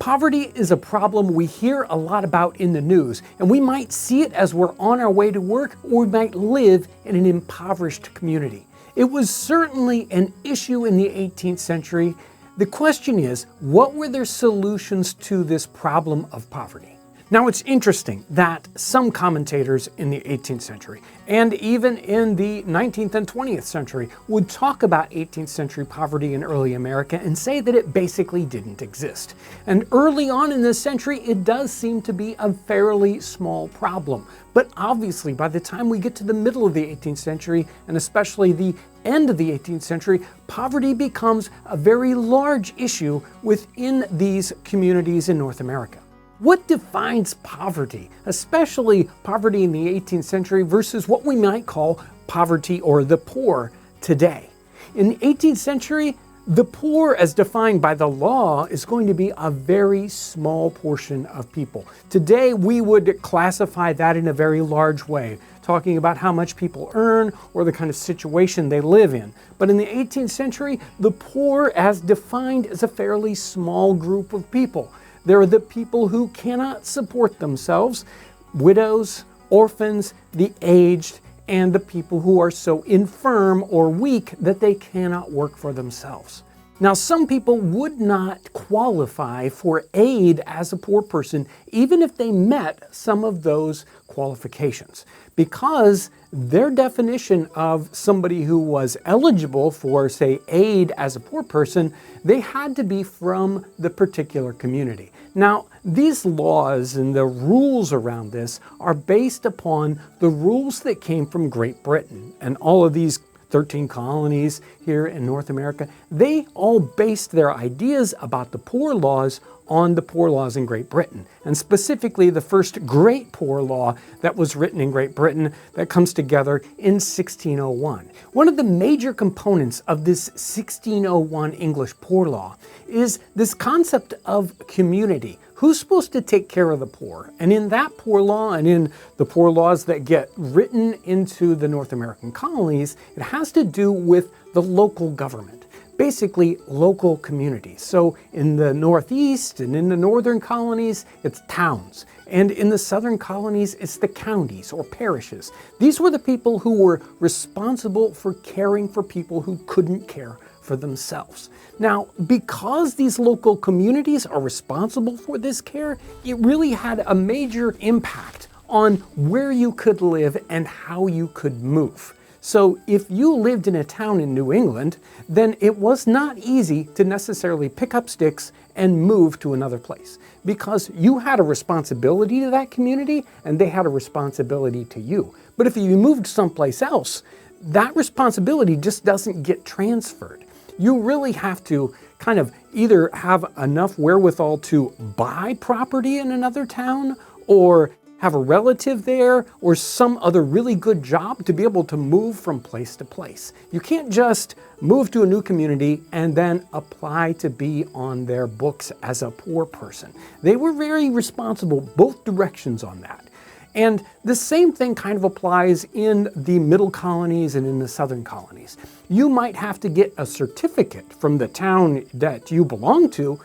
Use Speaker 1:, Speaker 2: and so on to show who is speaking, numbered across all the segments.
Speaker 1: Poverty is a problem we hear a lot about in the news, and we might see it as we're on our way to work, or we might live in an impoverished community. It was certainly an issue in the 18th century. The question is, what were their solutions to this problem of poverty? Now, it's interesting that some commentators in the 18th century and even in the 19th and 20th century would talk about 18th century poverty in early America and say that it basically didn't exist. And early on in this century, it does seem to be a fairly small problem. But obviously, by the time we get to the middle of the 18th century, and especially the end of the 18th century, poverty becomes a very large issue within these communities in North America. What defines poverty, especially poverty in the 18th century versus what we might call poverty or the poor today? In the 18th century, the poor, as defined by the law, is going to be a very small portion of people. Today, we would classify that in a very large way, talking about how much people earn or the kind of situation they live in. But in the 18th century, the poor, as defined, is a fairly small group of people. There are the people who cannot support themselves, widows, orphans, the aged, and the people who are so infirm or weak that they cannot work for themselves. Now, some people would not qualify for aid as a poor person, even if they met some of those qualifications, because their definition of somebody who was eligible for, say, aid as a poor person, they had to be from the particular community. Now, these laws and the rules around this are based upon the rules that came from Great Britain, and all of these 13 colonies here in North America, they all based their ideas about the poor laws on the poor laws in Great Britain, and specifically the first Great Poor Law that was written in Great Britain that comes together in 1601. One of the major components of this 1601 English Poor Law is this concept of community. Who's supposed to take care of the poor? And in that poor law and in the poor laws that get written into the North American colonies, it has to do with the local government. Basically, local communities. So in the Northeast and in the northern colonies, it's towns. And in the southern colonies, it's the counties or parishes. These were the people who were responsible for caring for people who couldn't care for themselves. Now, because these local communities are responsible for this care, it really had a major impact on where you could live and how you could move. So if you lived in a town in New England, then it was not easy to necessarily pick up sticks and move to another place, because you had a responsibility to that community and they had a responsibility to you. But if you moved someplace else, that responsibility just doesn't get transferred. You really have to kind of either have enough wherewithal to buy property in another town, or have a relative there, or some other really good job to be able to move from place to place. You can't just move to a new community and then apply to be on their books as a poor person. They were very responsible both directions on that. And the same thing kind of applies in the middle colonies and in the southern colonies. You might have to get a certificate from the town that you belong to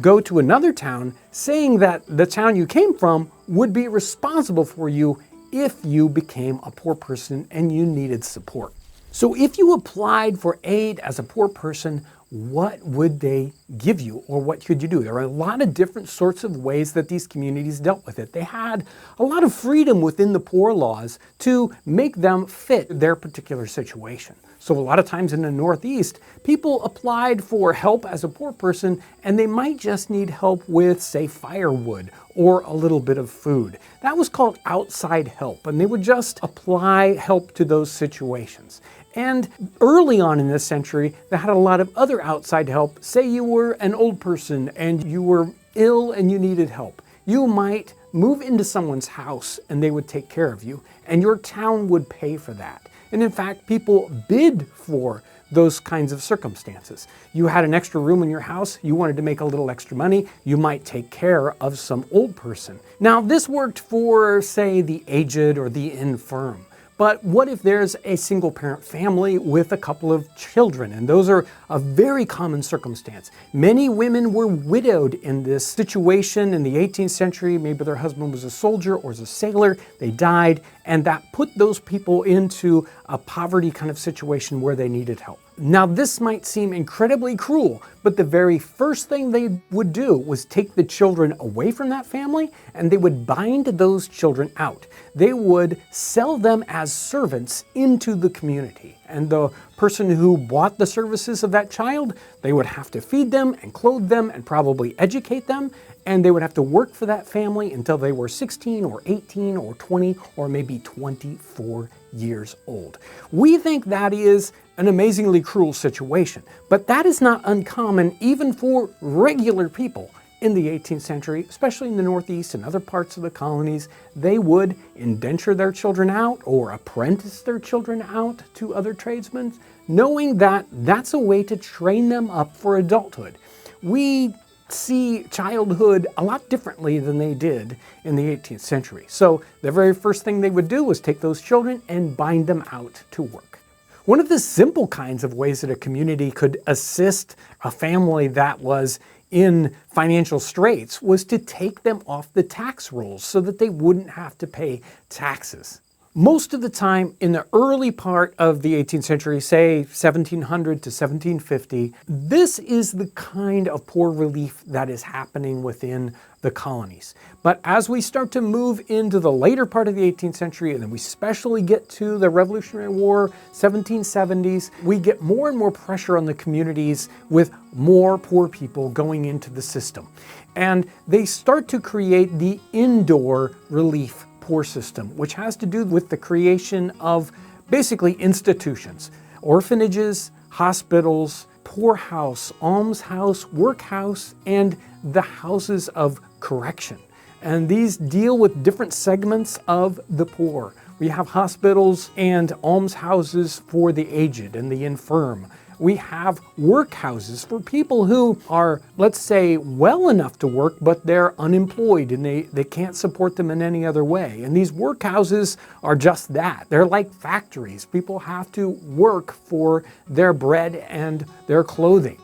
Speaker 1: go to another town, saying that the town you came from would be responsible for you if you became a poor person and you needed support. So if you applied for aid as a poor person, what would they give you, or what could you do? There are a lot of different sorts of ways that these communities dealt with it. They had a lot of freedom within the poor laws to make them fit their particular situation. So a lot of times in the Northeast, people applied for help as a poor person, and they might just need help with, say, firewood or a little bit of food. That was called outside help, and they would just apply help to those situations. And early on in this century, they had a lot of other outside help. Say you were an old person and you were ill and you needed help. You might move into someone's house and they would take care of you, and your town would pay for that. And in fact, people bid for those kinds of circumstances. You had an extra room in your house, you wanted to make a little extra money, you might take care of some old person. Now, this worked for, say, the aged or the infirm. But what if there's a single parent family with a couple of children? And those are a very common circumstance. Many women were widowed in this situation in the 18th century. Maybe their husband was a soldier or was a sailor. They died, and that put those people into a poverty kind of situation where they needed help. Now, this might seem incredibly cruel, but the very first thing they would do was take the children away from that family, and they would bind those children out. They would sell them as servants into the community. And the person who bought the services of that child, they would have to feed them and clothe them and probably educate them. And they would have to work for that family until they were 16 or 18 or 20 or maybe 24 years old. We think that is an amazingly cruel situation, but that is not uncommon even for regular people in the 18th century, especially in the Northeast and other parts of the colonies. They would indenture their children out or apprentice their children out to other tradesmen, knowing that that's a way to train them up for adulthood. We see childhood a lot differently than they did in the 18th century. So the very first thing they would do was take those children and bind them out to work. One of the simple kinds of ways that a community could assist a family that was in financial straits was to take them off the tax rolls so that they wouldn't have to pay taxes. Most of the time in the early part of the 18th century, say 1700 to 1750, this is the kind of poor relief that is happening within the colonies. But as we start to move into the later part of the 18th century, and then we especially get to the Revolutionary War, 1770s, we get more and more pressure on the communities with more poor people going into the system. And they start to create the indoor relief poor system, which has to do with the creation of basically institutions, orphanages, hospitals, poorhouse, almshouse, workhouse, and the houses of correction. And these deal with different segments of the poor. We have hospitals and almshouses for the aged and the infirm. We have workhouses for people who are, let's say, well enough to work, but they're unemployed and they can't support them in any other way. And these workhouses are just that. They're like factories. People have to work for their bread and their clothing.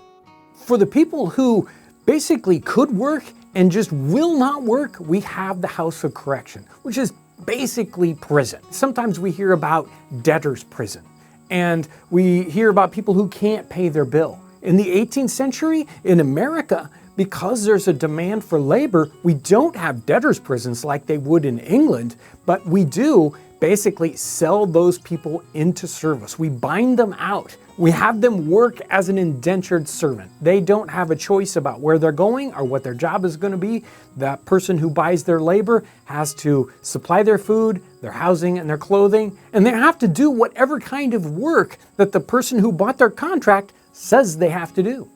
Speaker 1: For the people who basically could work and just will not work, we have the House of Correction, which is basically prison. Sometimes we hear about debtor's prison. And we hear about people who can't pay their bill. In the 18th century, in America, because there's a demand for labor, we don't have debtors' prisons like they would in England, but we do basically sell those people into service. We bind them out. We have them work as an indentured servant. They don't have a choice about where they're going or what their job is going to be. That person who buys their labor has to supply their food, their housing, and their clothing, and they have to do whatever kind of work that the person who bought their contract says they have to do.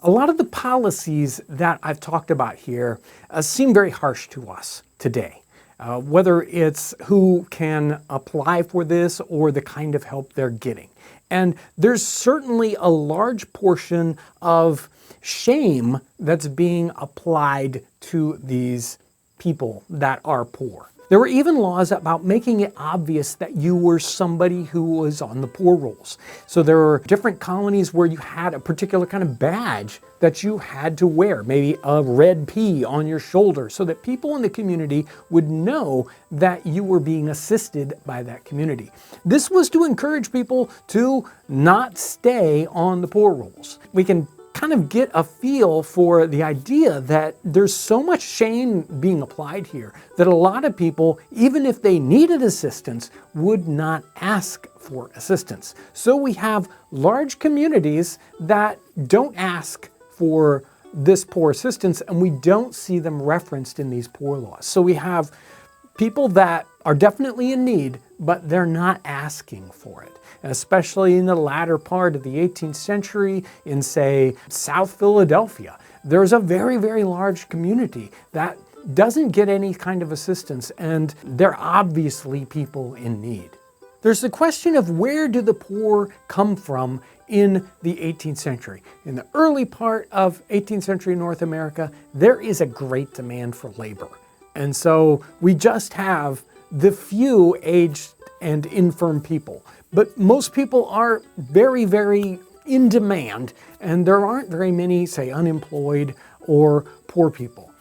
Speaker 1: A lot of the policies that I've talked about here seem very harsh to us today. Whether it's who can apply for this or the kind of help they're getting. And there's certainly a large portion of shame that's being applied to these people that are poor. There were even laws about making it obvious that you were somebody who was on the poor rolls. So there were different colonies where you had a particular kind of badge that you had to wear, maybe a red P on your shoulder, so that people in the community would know that you were being assisted by that community. This was to encourage people to not stay on the poor rolls. We can kind of get a feel for the idea that there's so much shame being applied here that a lot of people, even if they needed assistance, would not ask for assistance. So we have large communities that don't ask for this poor assistance, and we don't see them referenced in these poor laws. So we have people that are definitely in need, but they're not asking for it. Especially in the latter part of the 18th century in, say, South Philadelphia. There's a very, very large community that doesn't get any kind of assistance, and they're obviously people in need. There's the question of where do the poor come from in the 18th century. In the early part of 18th century North America, there is a great demand for labor. And so we just have the few aged and infirm people. But most people are very, very in demand, and there aren't very many, say, unemployed or poor people.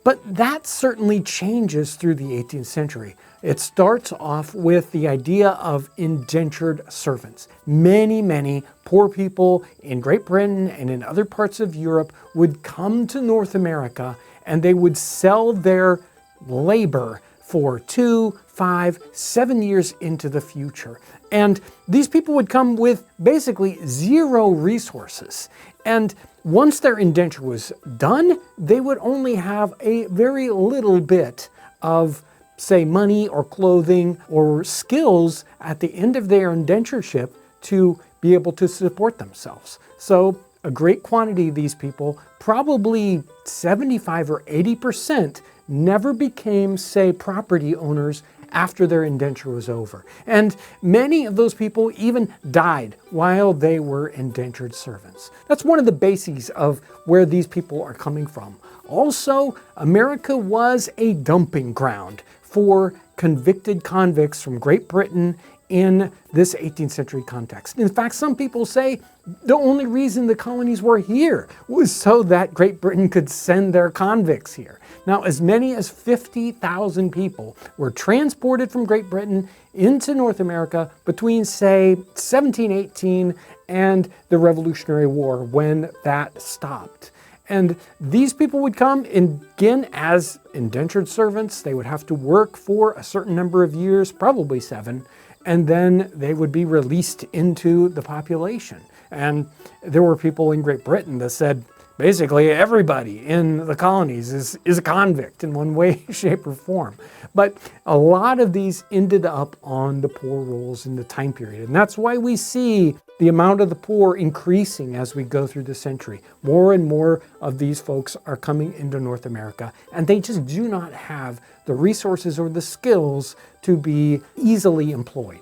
Speaker 1: But that certainly changes through the 18th century. It starts off with the idea of indentured servants. Many, many poor people in Great Britain and in other parts of Europe would come to North America, and they would sell their labor for 2, 5, 7 years into the future. And these people would come with basically zero resources. And once their indenture was done, they would only have a very little bit of, say, money or clothing or skills at the end of their indentureship to be able to support themselves. So a great quantity of these people, probably 75 or 80%, never became, say, property owners after their indenture was over. And many of those people even died while they were indentured servants. That's one of the bases of where these people are coming from. Also, America was a dumping ground for convicted convicts from Great Britain in this 18th century context. In fact, some people say the only reason the colonies were here was so that Great Britain could send their convicts here. Now, as many as 50,000 people were transported from Great Britain into North America between, say, 1718 and the Revolutionary War, when that stopped. And these people would come in, again, as indentured servants. They would have to work for a certain number of years, probably 7, and then they would be released into the population. And there were people in Great Britain that said, basically everybody in the colonies is a convict in one way, shape, or form. But a lot of these ended up on the poor rolls in the time period. And that's why we see the amount of the poor increasing as we go through the century. More and more of these folks are coming into North America, and they just do not have the resources or the skills to be easily employed.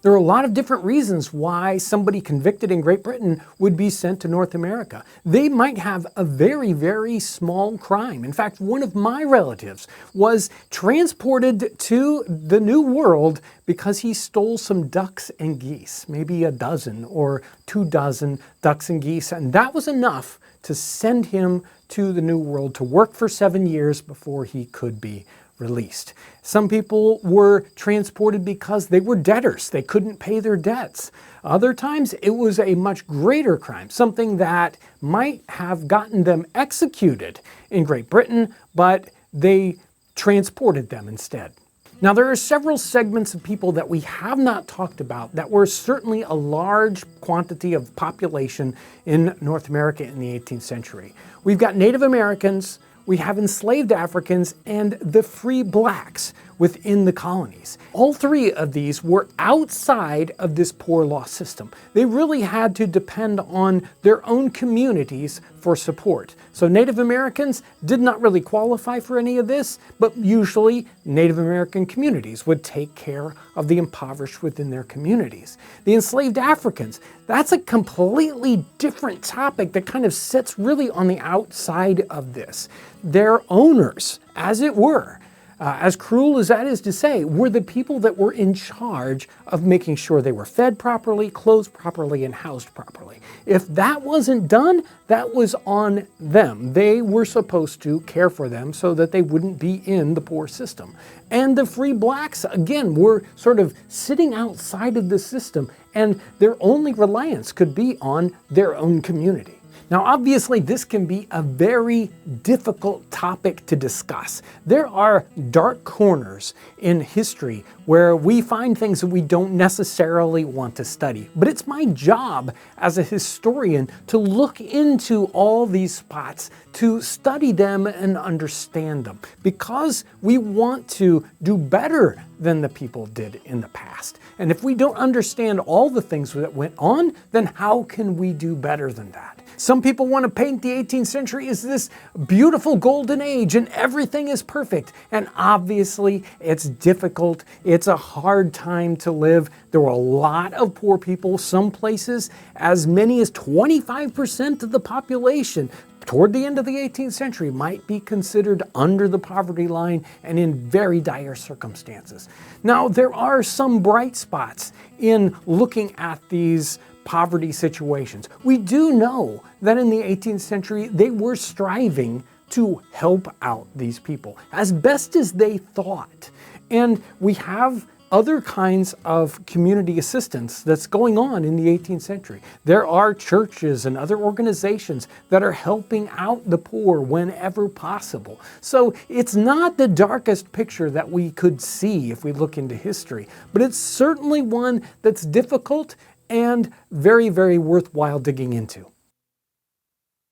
Speaker 1: There are a lot of different reasons why somebody convicted in Great Britain would be sent to North America. They might have a very, very small crime. In fact, one of my relatives was transported to the New World because he stole some ducks and geese, maybe a dozen or 24 ducks and geese, and that was enough to send him to the New World to work for 7 years before he could be released. Some people were transported because they were debtors. They couldn't pay their debts. Other times it was a much greater crime, something that might have gotten them executed in Great Britain, but they transported them instead. Now, there are several segments of people that we have not talked about that were certainly a large quantity of population in North America in the 18th century. We've got Native Americans, we have enslaved Africans, and the free blacks within the colonies. All three of these were outside of this poor law system. They really had to depend on their own communities for support. So Native Americans did not really qualify for any of this, but usually Native American communities would take care of the impoverished within their communities. The enslaved Africans, that's a completely different topic that kind of sits really on the outside of this. Their owners, as it were, as cruel as that is to say, were the people that were in charge of making sure they were fed properly, clothed properly, and housed properly. If that wasn't done, that was on them. They were supposed to care for them so that they wouldn't be in the poor system. And the free blacks, again, were sort of sitting outside of the system, and their only reliance could be on their own community. Now, obviously, this can be a very difficult topic to discuss. There are dark corners in history where we find things that we don't necessarily want to study. But it's my job as a historian to look into all these spots, to study them and understand them, because we want to do better than the people did in the past. And if we don't understand all the things that went on, then how can we do better than that? Some people want to paint the 18th century as this beautiful golden age and everything is perfect. And obviously it's difficult. It's a hard time to live. There were a lot of poor people, some places as many as 25% of the population. toward the end of the 18th century might be considered under the poverty line and in very dire circumstances. Now, there are some bright spots in looking at these poverty situations. We do know that in the 18th century, they were striving to help out these people as best as they thought. And we have other kinds of community assistance that's going on in the 18th century. There are churches and other organizations that are helping out the poor whenever possible. So it's not the darkest picture that we could see if we look into history, but it's certainly one that's difficult and very, very worthwhile digging into.